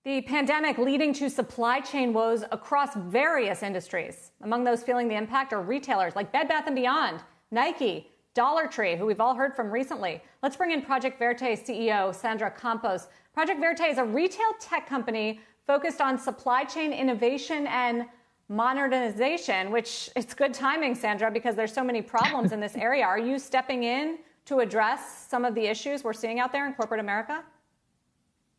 The pandemic leading to supply chain woes across various industries. Among those feeling the impact are retailers like Bed Bath & Beyond, Nike, Dollar Tree, who we've all heard from recently. Let's bring in Project Verte CEO Sandra Campos. Project Verte is a retail tech company focused on supply chain innovation and modernization, which it's good timing, Sandra, because there's so many problems in this area. Are you stepping in to address some of the issues we're seeing out there in corporate America?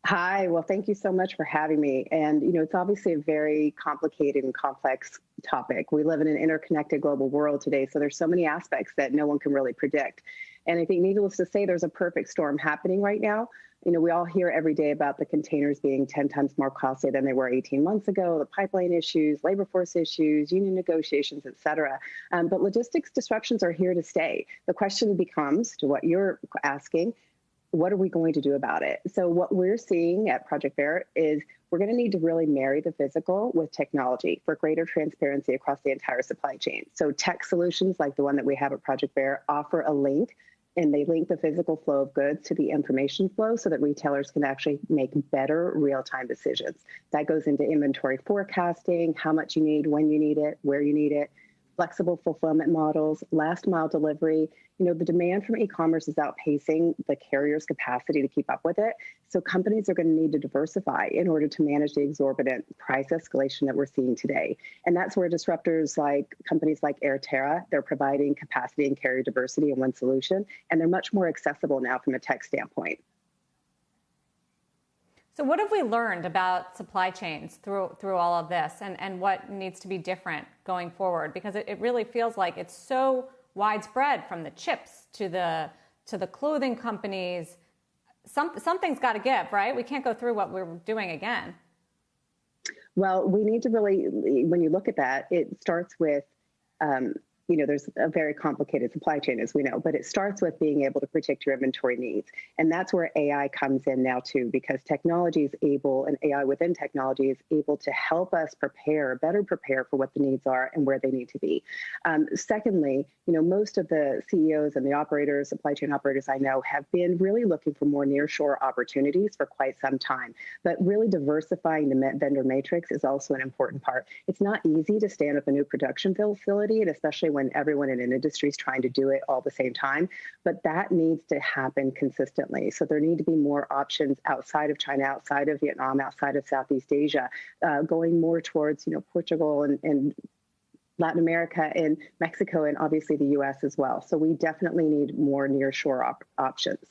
Hi, well, thank you so much for having me. And, it's obviously a very complicated and complex topic. We live in an interconnected global world today, so there's so many aspects that no one can really predict. And I think needless to say, there's a perfect storm happening right now. We all hear every day about the containers being 10 times more costly than they were 18 months ago, the pipeline issues, labor force issues, union negotiations, et cetera. But logistics disruptions are here to stay. The question becomes, to what you're asking, what are we going to do about it? So what we're seeing at Project Verte is we're going to need to really marry the physical with technology for greater transparency across the entire supply chain. So tech solutions like the one that we have at Project Verte offer a link, and they link the physical flow of goods to the information flow so that retailers can actually make better real-time decisions. That goes into inventory forecasting, how much you need, when you need it, where you need it, flexible fulfillment models, last mile delivery. The demand from e-commerce is outpacing the carrier's capacity to keep up with it. So companies are going to need to diversify in order to manage the exorbitant price escalation that we're seeing today. And that's where disruptors like companies like Airterra, they're providing capacity and carrier diversity in one solution, and they're much more accessible now from a tech standpoint. So what have we learned about supply chains through all of this, and what needs to be different going forward? Because it really feels like it's so widespread, from the chips to the clothing companies. Something's got to give, right? We can't go through what we're doing again. Well, we need to really, when you look at that, it starts with there's a very complicated supply chain, as we know, but it starts with being able to predict your inventory needs. And that's where AI comes in now, too, because technology is able, and AI within technology is able to help us better prepare for what the needs are and where they need to be. Secondly, most of the CEOs and the operators, supply chain operators I know, have been really looking for more nearshore opportunities for quite some time. But really diversifying the vendor matrix is also an important part. It's not easy to stand up a new production facility, and especially when everyone in an industry is trying to do it all at the same time, but that needs to happen consistently. So there need to be more options outside of China, outside of Vietnam, outside of Southeast Asia, going more towards, Portugal and Latin America and Mexico, and obviously the US as well. So we definitely need more nearshore options.